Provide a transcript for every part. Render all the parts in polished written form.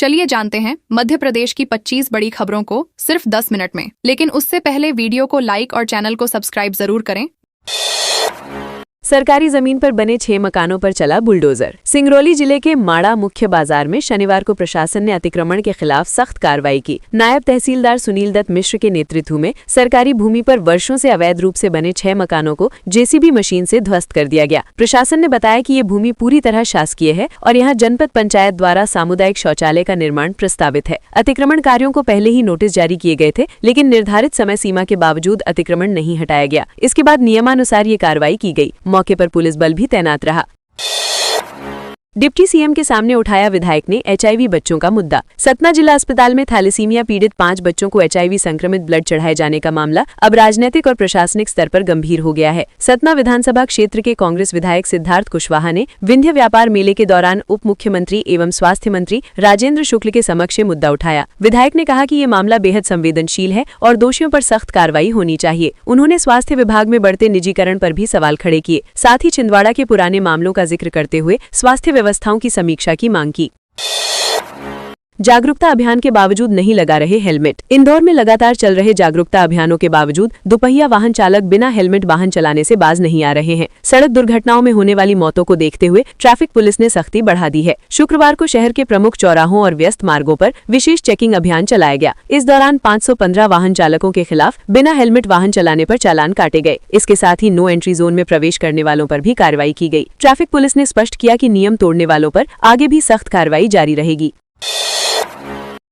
चलिए जानते हैं मध्य प्रदेश की 25 बड़ी खबरों को सिर्फ 10 मिनट में। लेकिन उससे पहले वीडियो को लाइक और चैनल को सब्सक्राइब जरूर करें। सरकारी जमीन पर बने 6 मकानों पर चला बुलडोजर। सिंगरौली जिले के माड़ा मुख्य बाजार में शनिवार को प्रशासन ने अतिक्रमण के खिलाफ सख्त कार्रवाई की। नायब तहसीलदार सुनील दत्त मिश्र के नेतृत्व में सरकारी भूमि पर वर्षों से अवैध रूप से बने 6 मकानों को जेसीबी मशीन से ध्वस्त कर दिया गया। प्रशासन ने बताया कि ये भूमि पूरी तरह शासकीय है और यहाँ जनपद पंचायत द्वारा सामुदायिक शौचालय का निर्माण प्रस्तावित है। अतिक्रमण कार्यों को पहले ही नोटिस जारी किए गए थे, लेकिन निर्धारित समय सीमा के बावजूद अतिक्रमण नहीं हटाया गया। इसके बाद नियमानुसार ये कार्रवाई की गई। मौके पर पुलिस बल भी तैनात रहा। डिप्टी सीएम के सामने उठाया विधायक ने एचआईवी बच्चों का मुद्दा। सतना जिला अस्पताल में थैलेसीमिया पीड़ित 5 बच्चों को एचआईवी संक्रमित ब्लड चढ़ाए जाने का मामला अब राजनीतिक और प्रशासनिक स्तर पर गंभीर हो गया है। सतना विधानसभा क्षेत्र के कांग्रेस विधायक सिद्धार्थ कुशवाहा ने विंध्य व्यापार मेले के दौरान उप मुख्यमंत्री एवं स्वास्थ्य मंत्री राजेंद्र शुक्ल के समक्ष मुद्दा उठाया। विधायक ने कहा कि ये मामला बेहद संवेदनशील है और दोषियों पर सख्त कार्रवाई होनी चाहिए। उन्होंने स्वास्थ्य विभाग में बढ़ते निजीकरण पर भी सवाल खड़े किए। साथ ही छिंदवाड़ा के पुराने मामलों का जिक्र करते हुए स्वास्थ्य व्यवस्थाओं की समीक्षा की मांग की। जागरूकता अभियान के बावजूद नहीं लगा रहे हेलमेट। इंदौर में लगातार चल रहे जागरूकता अभियानों के बावजूद दुपहिया वाहन चालक बिना हेलमेट वाहन चलाने से बाज नहीं आ रहे हैं। सड़क दुर्घटनाओं में होने वाली मौतों को देखते हुए ट्रैफिक पुलिस ने सख्ती बढ़ा दी है। शुक्रवार को शहर के प्रमुख चौराहों और व्यस्त मार्गों पर विशेष चेकिंग अभियान चलाया गया। इस दौरान 515 वाहन चालकों के खिलाफ बिना हेलमेट वाहन चलाने पर चालान काटे गए। इसके साथ ही नो एंट्री जोन में प्रवेश करने वालों पर भी कार्रवाई की गई। ट्रैफिक पुलिस ने स्पष्ट किया कि नियम तोड़ने वालों पर आगे भी सख्त कार्रवाई जारी रहेगी।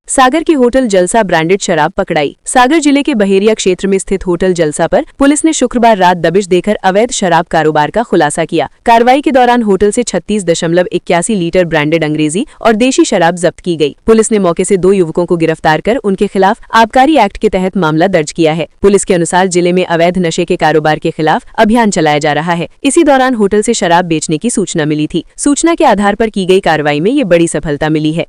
सागर के होटल जलसा ब्रांडेड शराब पकड़ाई। सागर जिले के बहेरिया क्षेत्र में स्थित होटल जलसा पर पुलिस ने शुक्रवार रात दबिश देकर अवैध शराब कारोबार का खुलासा किया। कार्रवाई के दौरान होटल से 36.81 लीटर ब्रांडेड अंग्रेजी और देशी शराब जब्त की गई। पुलिस ने मौके से 2 युवकों को गिरफ्तार कर उनके खिलाफ आबकारी एक्ट के तहत मामला दर्ज किया है। पुलिस के अनुसार जिले में अवैध नशे के कारोबार के खिलाफ अभियान चलाया जा रहा है। इसी दौरान होटल से शराब बेचने की सूचना मिली थी। सूचना के आधार पर की गई कार्रवाई में ये बड़ी सफलता मिली है।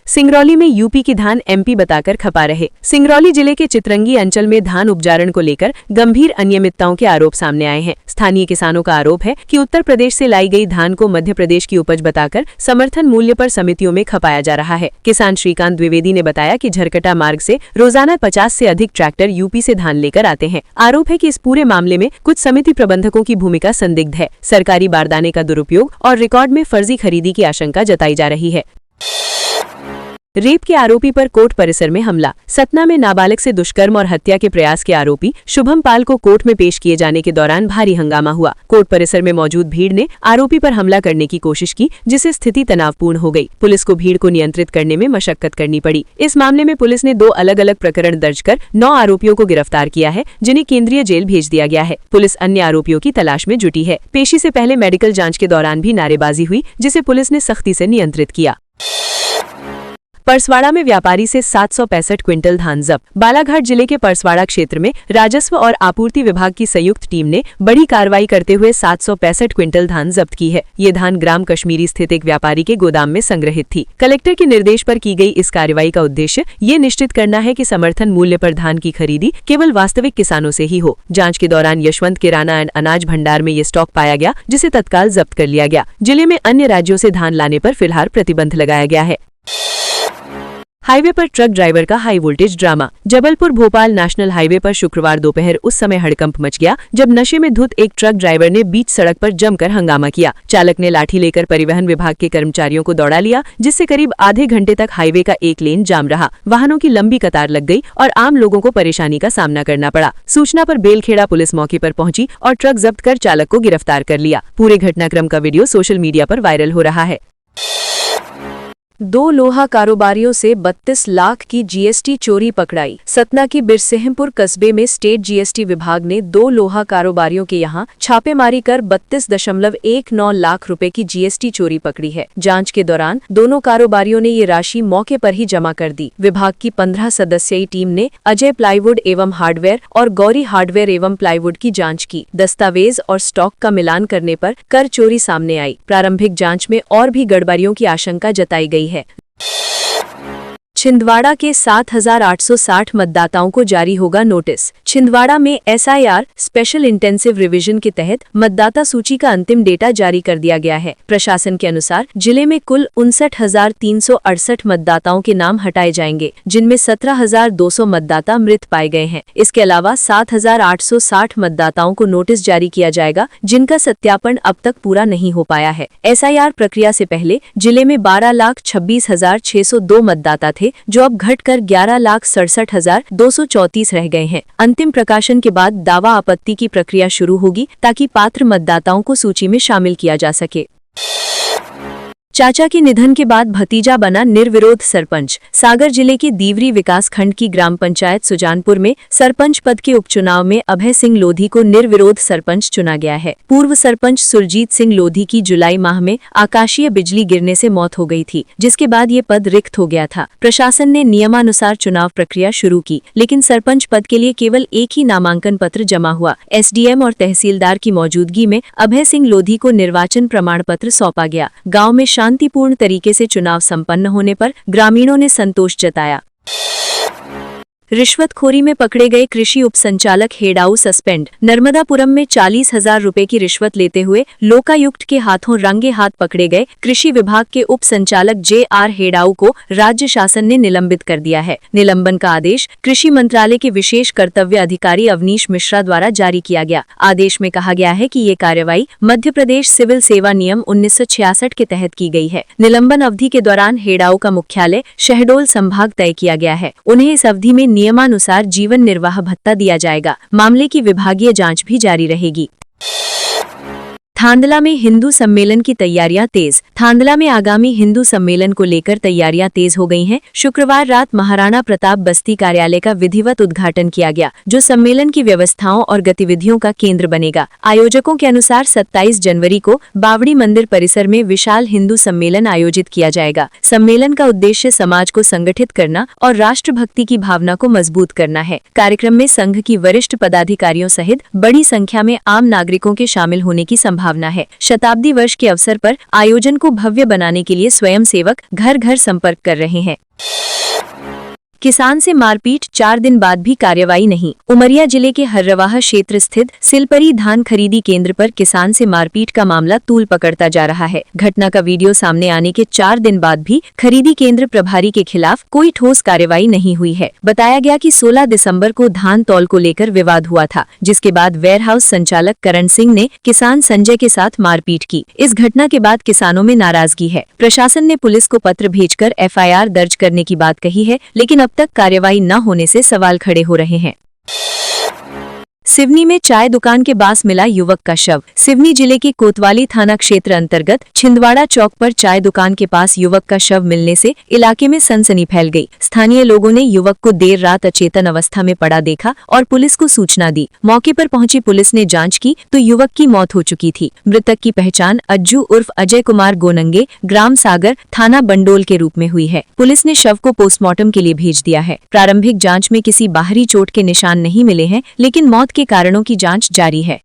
सिंगरौली में यूपी की धान एमपी बताकर खपा रहे। सिंगरौली जिले के चितरंगी अंचल में धान उपजारण को लेकर गंभीर अनियमितताओं के आरोप सामने आए हैं। स्थानीय किसानों का आरोप है कि उत्तर प्रदेश से लाई गई धान को मध्य प्रदेश की उपज बताकर समर्थन मूल्य पर समितियों में खपाया जा रहा है। किसान श्रीकांत द्विवेदी ने बताया कि झरकटा मार्ग से रोजाना 50 से अधिक ट्रैक्टर यूपी से धान लेकर आते हैं। आरोप है कि इस पूरे मामले में कुछ समिति प्रबंधकों की भूमिका संदिग्ध है। सरकारी बारदाने का दुरुपयोग और रिकॉर्ड में फर्जी खरीदी की आशंका जताई जा रही है। रेप के आरोपी पर कोर्ट परिसर में हमला। सतना में नाबालिग से दुष्कर्म और हत्या के प्रयास के आरोपी शुभम पाल को कोर्ट में पेश किए जाने के दौरान भारी हंगामा हुआ। कोर्ट परिसर में मौजूद भीड़ ने आरोपी पर हमला करने की कोशिश की, जिससे स्थिति तनावपूर्ण हो गई। पुलिस को भीड़ को नियंत्रित करने में मशक्कत करनी पड़ी। इस मामले में पुलिस ने 2 अलग-अलग प्रकरण दर्ज कर 9 आरोपियों को गिरफ्तार किया है, जिन्हें केंद्रीय जेल भेज दिया गया है। पुलिस अन्य आरोपियों की तलाश में जुटी है। पेशी से पहले मेडिकल जाँच के दौरान भी नारेबाजी हुई, जिसे पुलिस ने सख्ती से नियंत्रित किया। परसवाड़ा में व्यापारी से 765 क्विंटल धान जब्त। बालाघाट जिले के परसवाड़ा क्षेत्र में राजस्व और आपूर्ति विभाग की संयुक्त टीम ने बड़ी कार्रवाई करते हुए 765 क्विंटल धान जब्त की है। ये धान ग्राम कश्मीरी स्थित एक व्यापारी के गोदाम में संग्रहित थी। कलेक्टर के निर्देश पर की गई इस कार्रवाई का उद्देश्य ये निश्चित करना है कि समर्थन मूल्य पर धान की खरीदी केवल वास्तविक किसानों से ही हो। जाँच के दौरान यशवंत किराना एंड अनाज भंडार में ये स्टॉक पाया गया, जिसे तत्काल जब्त कर लिया गया। जिले में अन्य राज्यों से धान लाने पर फिलहाल प्रतिबंध लगाया गया है। हाईवे पर ट्रक ड्राइवर का high voltage drama. Jabalpur Bhopal national highway पर शुक्रवार दोपहर उस समय हड़कंप मच गया जब नशे में धुत एक ट्रक ड्राइवर ने बीच सड़क पर जमकर हंगामा किया। चालक ने लाठी लेकर परिवहन विभाग के कर्मचारियों को दौड़ा लिया, जिससे करीब आधे घंटे तक हाईवे का एक लेन जाम रहा। वाहनों की लंबी कतार लग गई और आम लोगों को परेशानी का सामना करना पड़ा। सूचना पर बेलखेड़ा पुलिस मौके पर पहुंची और ट्रक जब्त कर चालक को गिरफ्तार कर लिया। पूरे घटनाक्रम का वीडियो सोशल मीडिया पर वायरल हो रहा है। 2 लोहा कारोबारियों से 32 लाख की जीएसटी चोरी पकड़ाई। सतना की बिरसिंहपुर कस्बे में स्टेट जीएसटी विभाग ने 2 लोहा कारोबारियों के यहां छापेमारी कर 32.19 लाख रुपए की जीएसटी चोरी पकड़ी है। जांच के दौरान दोनों कारोबारियों ने ये राशि मौके पर ही जमा कर दी। विभाग की 15 सदस्यीय टीम ने अजय प्लाईवुड एवं हार्डवेयर और गौरी हार्डवेयर एवं प्लाईवुड की जाँच की। दस्तावेज और स्टॉक का मिलान करने पर कर चोरी सामने आई। प्रारंभिक जाँच में और भी गड़बड़ियों की आशंका जताई गई है। छिंदवाड़ा के 7,860 मतदाताओं को जारी होगा नोटिस। छिंदवाड़ा में SIR स्पेशल इंटेंसिव रिवीजन के तहत मतदाता सूची का अंतिम डेटा जारी कर दिया गया है। प्रशासन के अनुसार जिले में कुल 59,368 मतदाताओं के नाम हटाए जाएंगे, जिनमें 17,200 मतदाता मृत पाए गए हैं। इसके अलावा 7,860 मतदाताओं को नोटिस जारी किया जाएगा, जिनका सत्यापन अब तक पूरा नहीं हो पाया है। SIR प्रक्रिया से पहले जिले में 12,26,602 मतदाता थे, जो अब घटकर 11,67,234 रह गए हैं। अंतिम प्रकाशन के बाद दावा आपत्ति की प्रक्रिया शुरू होगी, ताकि पात्र मतदाताओं को सूची में शामिल किया जा सके। चाचा के निधन के बाद भतीजा बना निर्विरोध सरपंच। सागर जिले के दीवरी विकासखंड की ग्राम पंचायत सुजानपुर में सरपंच पद के उपचुनाव में अभय सिंह लोधी को निर्विरोध सरपंच चुना गया है। पूर्व सरपंच सुरजीत सिंह लोधी की जुलाई माह में आकाशीय बिजली गिरने से मौत हो गई थी, जिसके बाद ये पद रिक्त हो गया था। प्रशासन ने नियमानुसार चुनाव प्रक्रिया शुरू की, लेकिन सरपंच पद के लिए केवल एक ही नामांकन पत्र जमा हुआ। SDM और तहसीलदार की मौजूदगी में अभय सिंह लोधी को निर्वाचन प्रमाण पत्र सौंपा गया। गाँव में शांतिपूर्ण तरीके से चुनाव संपन्न होने पर ग्रामीणों ने संतोष जताया। रिश्वतखोरी में पकड़े गए कृषि उपसंचालक हेडाऊ सस्पेंड। नर्मदापुरम में 40,000 रुपए की रिश्वत लेते हुए लोकायुक्त के हाथों रंगे हाथ पकड़े गए कृषि विभाग के उप संचालक JR हेडाऊ को राज्य शासन ने निलंबित कर दिया है। निलंबन का आदेश कृषि मंत्रालय के विशेष कर्तव्य अधिकारी अवनीश मिश्रा द्वारा जारी किया गया। आदेश में कहा गया है कि ये कार्रवाई मध्य प्रदेश सिविल सेवा नियम 1966 के तहत की गई है। निलंबन अवधि के दौरान हेडाऊ का मुख्यालय शहडोल संभाग तय किया गया है। उन्हें इस अवधि में नियमानुसार जीवन निर्वाह भत्ता दिया जाएगा। मामले की विभागीय जांच भी जारी रहेगी। थांदला में हिंदू सम्मेलन की तैयारियां तेज। थांदला में आगामी हिंदू सम्मेलन को लेकर तैयारियां तेज हो गई हैं। शुक्रवार रात महाराणा प्रताप बस्ती कार्यालय का विधिवत उद्घाटन किया गया, जो सम्मेलन की व्यवस्थाओं और गतिविधियों का केंद्र बनेगा। आयोजकों के अनुसार 27 जनवरी को बावड़ी मंदिर परिसर में विशाल हिंदू सम्मेलन आयोजित किया जाएगा। सम्मेलन का उद्देश्य समाज को संगठित करना और राष्ट्रभक्ति की भावना को मजबूत करना है। कार्यक्रम में संघ की वरिष्ठ पदाधिकारियों सहित बड़ी संख्या में आम नागरिकों के शामिल होने की संभावना है। शताब्दी वर्ष के अवसर पर आयोजन को भव्य बनाने के लिए स्वयंसेवक घर घर संपर्क कर रहे हैं। किसान से मारपीट, 4 दिन बाद भी कार्रवाई नहीं। उमरिया जिले के हर्रवाह क्षेत्र स्थित सिलपरी धान खरीदी केंद्र पर किसान से मारपीट का मामला तूल पकड़ता जा रहा है। घटना का वीडियो सामने आने के 4 दिन बाद भी खरीदी केंद्र प्रभारी के खिलाफ कोई ठोस कार्रवाई नहीं हुई है। बताया गया कि 16 दिसंबर को धान तौल को लेकर विवाद हुआ था, जिसके बाद वेयरहाउस संचालक करण सिंह ने किसान संजय के साथ मारपीट की। इस घटना के बाद किसानों में नाराजगी है। प्रशासन ने पुलिस को पत्र भेजकर FIR दर्ज करने की बात कही है, लेकिन अब तक कार्रवाई न होने से सवाल खड़े हो रहे हैं। सिवनी में चाय दुकान के पास मिला युवक का शव। सिवनी जिले के कोतवाली थाना क्षेत्र अंतर्गत छिंदवाड़ा चौक पर चाय दुकान के पास युवक का शव मिलने से इलाके में सनसनी फैल गई। स्थानीय लोगों ने युवक को देर रात अचेतन अवस्था में पड़ा देखा और पुलिस को सूचना दी। मौके पर पहुंची पुलिस ने जांच की तो युवक की मौत हो चुकी थी। मृतक की पहचान अज्जू उर्फ अजय कुमार गोनंगे, ग्राम सागर, थाना बंडोल के रूप में हुई है। पुलिस ने शव को पोस्टमार्टम के लिए भेज दिया है। प्रारंभिक जाँच में किसी बाहरी चोट के निशान नहीं मिले हैं, लेकिन मौत के कारणों की जांच जारी है।